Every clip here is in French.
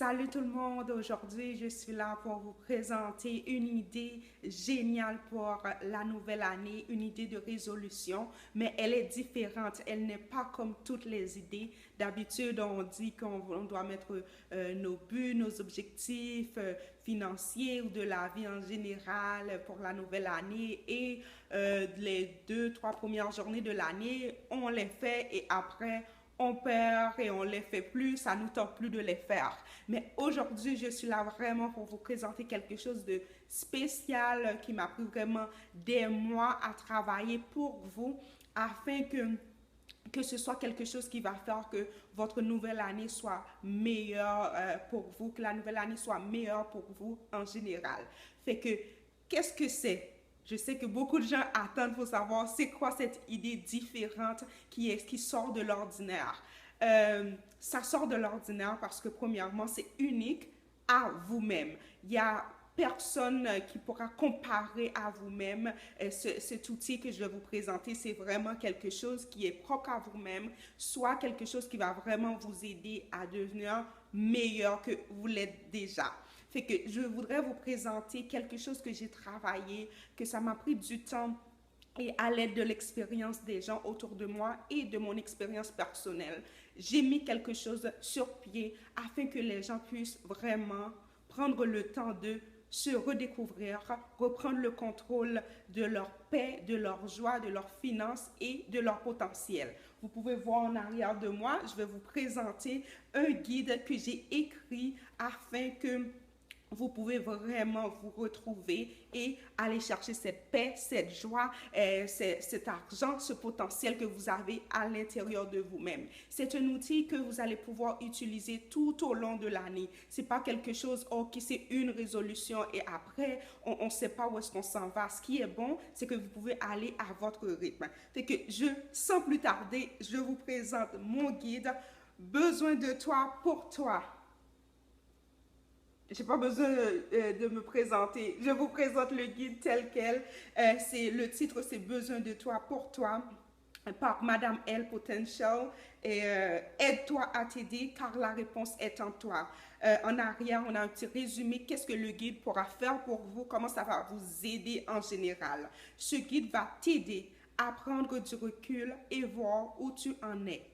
Salut tout le monde, aujourd'hui je suis là pour vous présenter une idée géniale pour la nouvelle année, une idée de résolution, mais elle est différente, elle n'est pas comme toutes les idées. D'habitude on dit qu'on doit mettre nos buts, nos objectifs financiers ou de la vie en général pour la nouvelle année et les 2, 3 premières journées de l'année, on les fait et après on perd et on les fait plus, ça nous tente plus de les faire. Mais aujourd'hui, je suis là vraiment pour vous présenter quelque chose de spécial qui m'a pris vraiment des mois à travailler pour vous afin que ce soit quelque chose qui va faire que votre nouvelle année soit meilleure pour vous, que la nouvelle année soit meilleure pour vous en général. Fait que, qu'est-ce que c'est? Je sais que beaucoup de gens attendent pour savoir c'est quoi cette idée différente qui sort de l'ordinaire. Ça sort de l'ordinaire parce que premièrement, c'est unique à vous-même. Il y a personne qui pourra comparer à vous-même cet outil que je vais vous présenter. C'est vraiment quelque chose qui est propre à vous-même, soit quelque chose qui va vraiment vous aider à devenir meilleur que vous l'êtes déjà. Fait que je voudrais vous présenter quelque chose que j'ai travaillé, que ça m'a pris du temps et à l'aide de l'expérience des gens autour de moi et de mon expérience personnelle. J'ai mis quelque chose sur pied afin que les gens puissent vraiment prendre le temps de se redécouvrir, reprendre le contrôle de leur paix, de leur joie, de leurs finances et de leur potentiel. Vous pouvez voir en arrière de moi, je vais vous présenter un guide que j'ai écrit afin que vous pouvez vraiment vous retrouver et aller chercher cette paix, cette joie, cet argent, ce potentiel que vous avez à l'intérieur de vous-même. C'est un outil que vous allez pouvoir utiliser tout au long de l'année. C'est pas quelque chose, ok, c'est une résolution et après, on ne sait pas où est-ce qu'on s'en va. Ce qui est bon, c'est que vous pouvez aller à votre rythme. Fait que sans plus tarder, je vous présente mon guide, Besoin de toi pour toi. J'ai pas besoin de me présenter. Je vous présente le guide tel quel. Le titre, c'est Besoin de toi pour toi par Madame L. Potential. Et aide-toi à t'aider car la réponse est en toi. En arrière, on a un petit résumé. Qu'est-ce que le guide pourra faire pour vous? Comment ça va vous aider en général? Ce guide va t'aider à prendre du recul et voir où tu en es.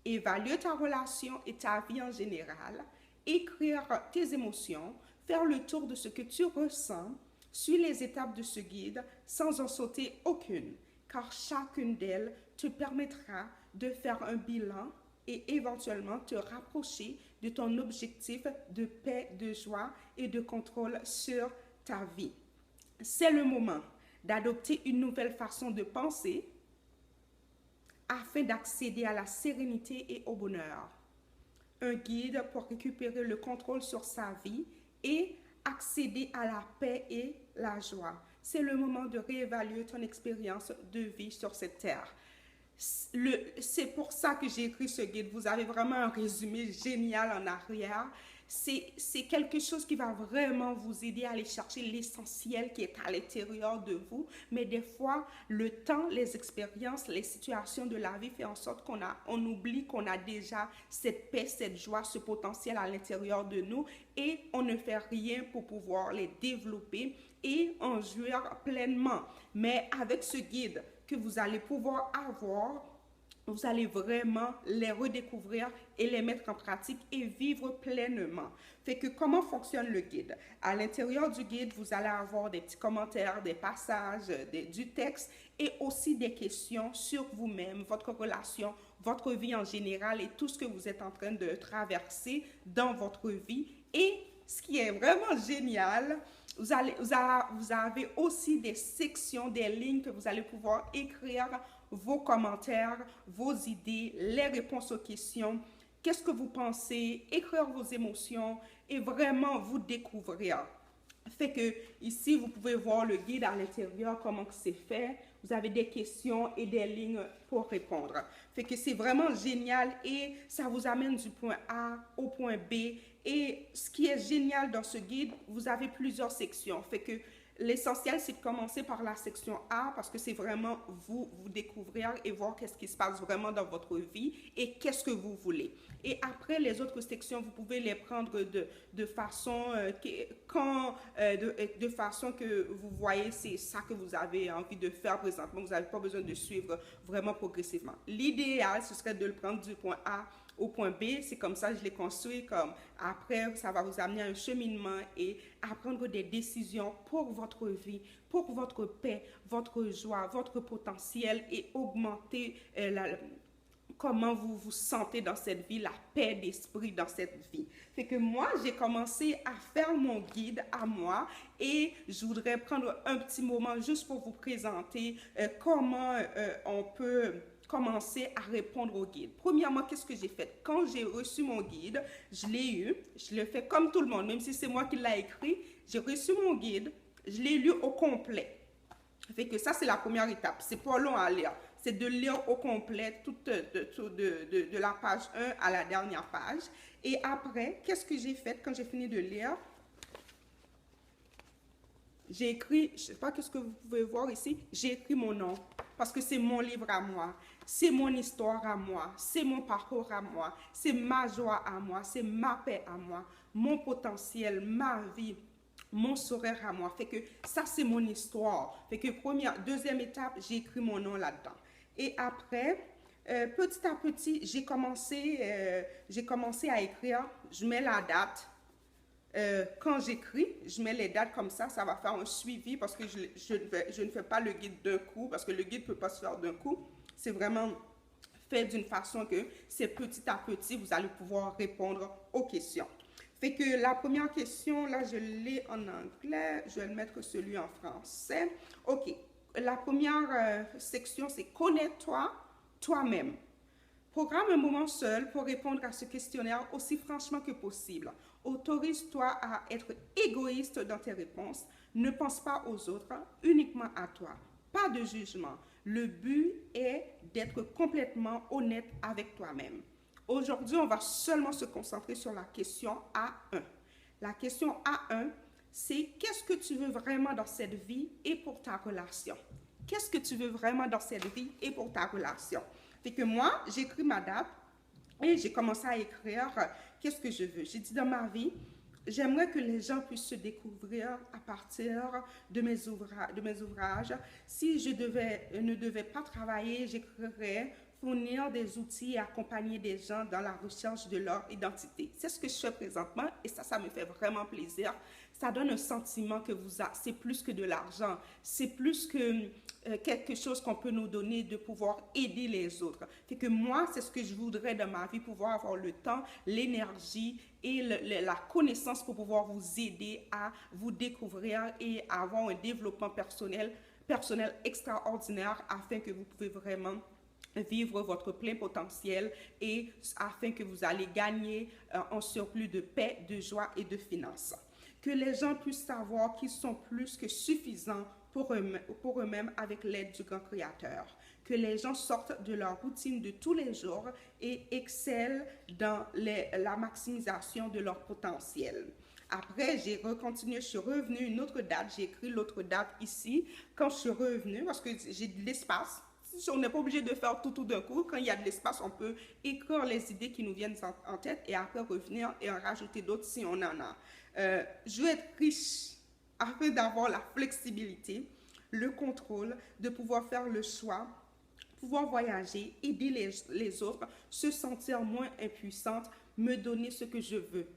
Évalue ta relation et ta vie en général, écrire tes émotions, faire le tour de ce que tu ressens, suis les étapes de ce guide sans en sauter aucune, car chacune d'elles te permettra de faire un bilan et éventuellement te rapprocher de ton objectif de paix, de joie et de contrôle sur ta vie. C'est le moment d'adopter une nouvelle façon de penser afin d'accéder à la sérénité et au bonheur. Un guide pour récupérer le contrôle sur sa vie et accéder à la paix et la joie. C'est le moment de réévaluer ton expérience de vie sur cette terre. C'est pour ça que j'ai écrit ce guide. Vous avez vraiment un résumé génial en arrière. C'est quelque chose qui va vraiment vous aider à aller chercher l'essentiel qui est à l'intérieur de vous. Mais des fois, le temps, les expériences, les situations de la vie fait en sorte on oublie qu'on a déjà cette paix, cette joie, ce potentiel à l'intérieur de nous et on ne fait rien pour pouvoir les développer et en jouir pleinement. Mais avec ce guide que vous allez pouvoir avoir, vous allez vraiment les redécouvrir et les mettre en pratique et vivre pleinement. Fait que comment fonctionne le guide? À l'intérieur du guide, vous allez avoir des petits commentaires, des passages, du texte et aussi des questions sur vous-même, votre relation, votre vie en général et tout ce que vous êtes en train de traverser dans votre vie. Et ce qui est vraiment génial, vous avez aussi des sections, des lignes que vous allez pouvoir écrire vos commentaires, vos idées, les réponses aux questions, qu'est-ce que vous pensez, écrire vos émotions et vraiment vous découvrir. Fait que ici, vous pouvez voir le guide à l'intérieur, comment c'est fait. Vous avez des questions et des lignes pour répondre. Fait que c'est vraiment génial et ça vous amène du point A au point B. Et ce qui est génial dans ce guide, vous avez plusieurs sections. Fait que l'essentiel, c'est de commencer par la section A parce que c'est vraiment vous découvrir et voir qu'est-ce qui se passe vraiment dans votre vie et qu'est-ce que vous voulez. Et après, les autres sections, vous pouvez les prendre de façon, de façon que vous voyez, c'est ça que vous avez envie de faire présentement. Vous n'avez pas besoin de suivre vraiment progressivement. L'idéal, ce serait de le prendre du point A au point B, c'est comme ça que je l'ai construit, comme après, ça va vous amener à un cheminement et à prendre des décisions pour votre vie, pour votre paix, votre joie, votre potentiel et augmenter comment vous vous sentez dans cette vie, la paix d'esprit dans cette vie. Fait que moi, j'ai commencé à faire mon guide à moi et je voudrais prendre un petit moment juste pour vous présenter comment on peut commencer à répondre au guide. Premièrement, qu'est-ce que j'ai fait? Quand j'ai reçu mon guide, je l'ai eu, je le fais comme tout le monde, même si c'est moi qui l'ai écrit, j'ai reçu mon guide, je l'ai lu au complet. Fait que ça, c'est la première étape. C'est pas long à lire. C'est de lire au complet de la page 1 à la dernière page. Et après, qu'est-ce que j'ai fait quand j'ai fini de lire? J'ai écrit, je ne sais pas qu'est-ce que vous pouvez voir ici, j'ai écrit mon nom parce que c'est mon livre à moi, c'est mon histoire à moi, c'est mon parcours à moi, c'est ma joie à moi, c'est ma paix à moi, mon potentiel, ma vie, mon sourire à moi. Fait que ça, c'est mon histoire. Fait que deuxième étape, j'ai écrit mon nom là-dedans. Et après, petit à petit, j'ai commencé à écrire, je mets la date. Quand j'écris, je mets les dates comme ça va faire un suivi parce que je ne fais pas le guide d'un coup, parce que le guide ne peut pas se faire d'un coup. C'est vraiment fait d'une façon que c'est petit à petit, vous allez pouvoir répondre aux questions. Fait que la première question, là, je l'ai en anglais, je vais le mettre celui en français. OK. La première section, c'est « Connais-toi toi-même ». Programme un moment seul pour répondre à ce questionnaire aussi franchement que possible. Autorise-toi à être égoïste dans tes réponses. Ne pense pas aux autres, uniquement à toi. Pas de jugement. Le but est d'être complètement honnête avec toi-même. Aujourd'hui, on va seulement se concentrer sur la question A1. La question A1, c'est qu'est-ce que tu veux vraiment dans cette vie et pour ta relation? Qu'est-ce que tu veux vraiment dans cette vie et pour ta relation? Fait que moi, j'ai écrit ma date et j'ai commencé à écrire qu'est-ce que je veux. J'ai dit dans ma vie, j'aimerais que les gens puissent se découvrir à partir de mes ouvrages. Si je ne devais pas travailler, j'écrirais fournir des outils et accompagner des gens dans la recherche de leur identité. C'est ce que je fais présentement et ça me fait vraiment plaisir. Ça donne un sentiment que c'est plus que de l'argent, c'est plus que quelque chose qu'on peut nous donner de pouvoir aider les autres. Fait que moi, c'est ce que je voudrais dans ma vie, pouvoir avoir le temps, l'énergie et la connaissance pour pouvoir vous aider à vous découvrir et à avoir un développement personnel extraordinaire afin que vous pouvez vraiment vivre votre plein potentiel et afin que vous allez gagner un surplus de paix, de joie et de finances. Que les gens puissent savoir qu'ils sont plus que suffisants pour eux-mêmes avec l'aide du grand créateur. Que les gens sortent de leur routine de tous les jours et excellent dans la maximisation de leur potentiel. Après, j'ai continué, je suis revenue une autre date, j'ai écrit l'autre date ici. Quand je suis revenue, parce que j'ai de l'espace, on n'est pas obligé de faire tout d'un coup. Quand il y a de l'espace, on peut écrire les idées qui nous viennent en tête et après revenir et en rajouter d'autres si on en a. Je veux être riche afin d'avoir la flexibilité, le contrôle, de pouvoir faire le choix, pouvoir voyager, aider les autres, se sentir moins impuissante, me donner ce que je veux.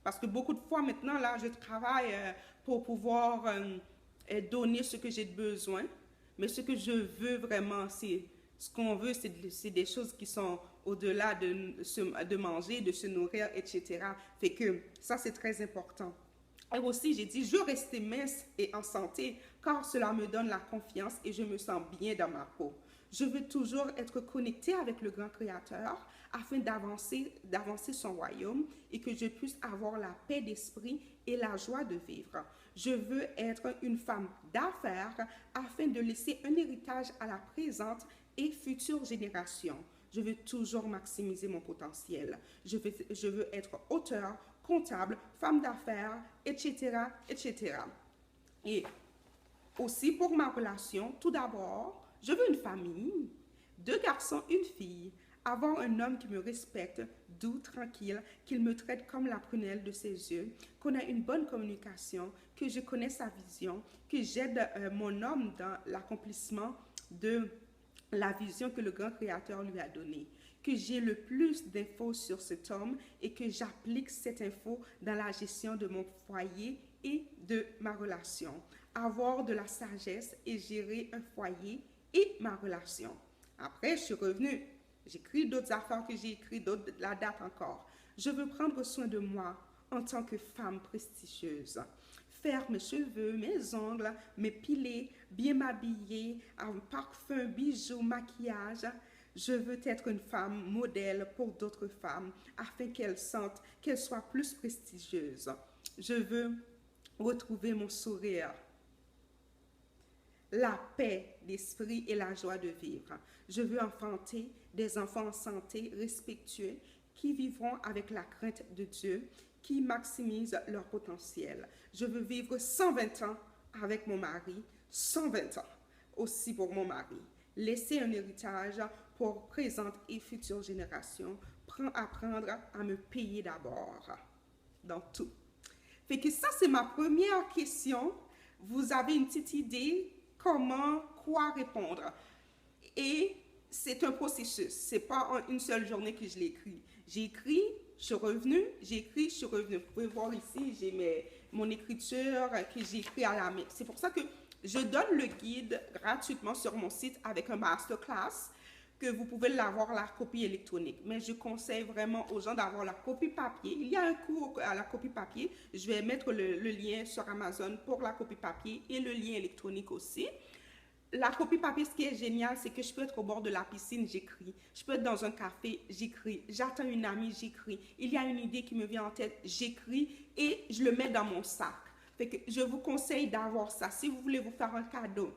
Parce que beaucoup de fois maintenant, là, je travaille pour pouvoir donner ce que j'ai besoin. Mais ce que je veux vraiment, c'est ce qu'on veut, c'est des choses qui sont au-delà de manger, de se nourrir, etc. Fait que ça, c'est très important. Et aussi, j'ai dit, je veux rester mince et en santé, car cela me donne la confiance et je me sens bien dans ma peau. Je veux toujours être connectée avec le grand créateur afin d'avancer son royaume et que je puisse avoir la paix d'esprit et la joie de vivre. Je veux être une femme d'affaires afin de laisser un héritage à la présente et future génération. Je veux toujours maximiser mon potentiel. Je veux être auteur, comptable, femme d'affaires, etc., etc. Et Aussi pour ma relation, tout d'abord, je veux une famille, 2 garçons, une fille. Avoir un homme qui me respecte, doux, tranquille, qu'il me traite comme la prunelle de ses yeux, qu'on a une bonne communication, que je connais sa vision, que j'aide mon homme dans l'accomplissement de la vision que le grand créateur lui a donnée, que j'ai le plus d'infos sur cet homme et que j'applique cette info dans la gestion de mon foyer et de ma relation. Avoir de la sagesse et gérer un foyer et ma relation. Après, je suis revenue. J'écris d'autres affaires que j'ai écrites, d'autres, la date encore. Je veux prendre soin de moi en tant que femme prestigieuse. Faire mes cheveux, mes ongles, m'épiler, bien m'habiller, un parfum, bijoux, maquillage. Je veux être une femme modèle pour d'autres femmes afin qu'elles sentent qu'elles soient plus prestigieuses. Je veux retrouver mon sourire, la paix d'esprit et la joie de vivre. Je veux enfanter des enfants en santé, respectueux, qui vivront avec la crainte de Dieu, qui maximisent leur potentiel. Je veux vivre 120 ans avec mon mari, 120 ans aussi pour mon mari. Laisser un héritage pour présentes et futures générations. Apprendre à me payer d'abord dans tout. Fait que ça, c'est ma première question. Vous avez une petite idée quoi répondre. Et c'est un processus. C'est pas en une seule journée que je l'écris. J'ai écrit, je suis revenue, j'ai écrit, je suis revenue. Vous pouvez voir ici, j'ai mon écriture que j'ai écrit à la main. C'est pour ça que je donne le guide gratuitement sur mon site avec un masterclass que vous pouvez l'avoir la copie électronique. Mais je conseille vraiment aux gens d'avoir la copie papier. Il y a un cours à la copie papier. Je vais mettre le lien sur Amazon pour la copie papier et le lien électronique aussi. La copie papier, ce qui est génial, c'est que je peux être au bord de la piscine, j'écris. Je peux être dans un café, j'écris. J'attends une amie, j'écris. Il y a une idée qui me vient en tête, j'écris et je le mets dans mon sac. Fait que je vous conseille d'avoir ça. Si vous voulez vous faire un cadeau,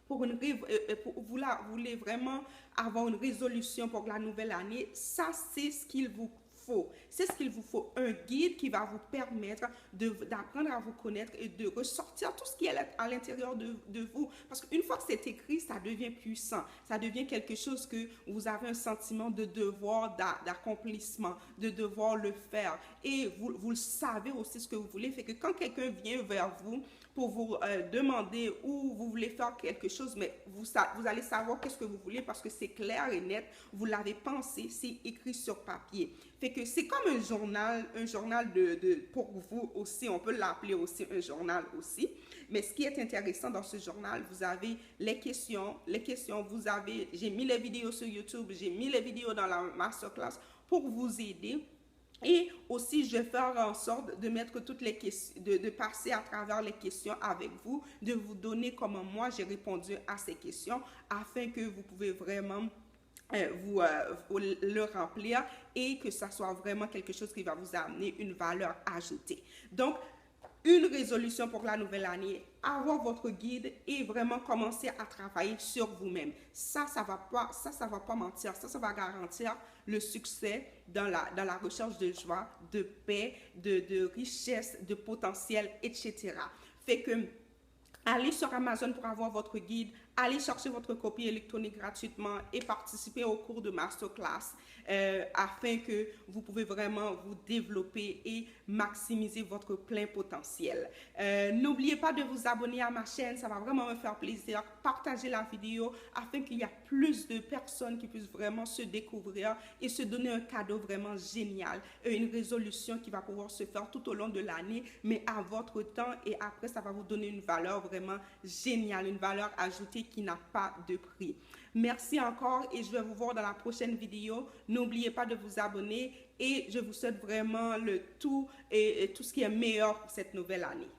vous voulez vraiment avoir une résolution pour la nouvelle année, ça c'est ce qu'il vous faut. C'est ce qu'il vous faut, un guide qui va vous permettre d'apprendre à vous connaître et de ressortir tout ce qui est à l'intérieur de vous. Parce qu'une fois que c'est écrit, ça devient puissant. Ça devient quelque chose que vous avez un sentiment de devoir, d'accomplissement, de devoir le faire. Et vous le savez aussi ce que vous voulez. Fait que quand quelqu'un vient vers vous pour vous demander où vous voulez faire quelque chose, mais vous allez savoir qu'est-ce que vous voulez parce que c'est clair et net, vous l'avez pensé, c'est écrit sur papier. Fait que c'est comme un journal pour vous aussi, on peut l'appeler aussi un journal aussi. Mais ce qui est intéressant dans ce journal, vous avez les questions, j'ai mis les vidéos sur YouTube, j'ai mis les vidéos dans la masterclass pour vous aider. Et aussi, je vais faire en sorte de mettre toutes les questions, de passer à travers les questions avec vous, de vous donner comment moi j'ai répondu à ces questions afin que vous pouvez vraiment vous le remplir et que ça soit vraiment quelque chose qui va vous amener une valeur ajoutée. Donc, une résolution pour la nouvelle année, avoir votre guide et vraiment commencer à travailler sur vous-même. Ça va pas mentir. Ça va garantir le succès dans la recherche de joie, de paix, de richesse, de potentiel, etc. Fait que allez sur Amazon pour avoir votre guide, allez chercher votre copie électronique gratuitement et participer au cours de masterclass afin que vous pouvez vraiment vous développer et maximiser votre plein potentiel. N'oubliez pas de vous abonner à ma chaîne, ça va vraiment me faire plaisir. Partagez la vidéo afin qu'il y ait plus de personnes qui puissent vraiment se découvrir et se donner un cadeau vraiment génial, une résolution qui va pouvoir se faire tout au long de l'année, mais à votre temps et après ça va vous donner une valeur vraiment géniale, une valeur ajoutée qui n'a pas de prix. Merci encore et je vais vous voir dans la prochaine vidéo. N'oubliez pas de vous abonner et je vous souhaite vraiment le tout et tout ce qui est meilleur pour cette nouvelle année.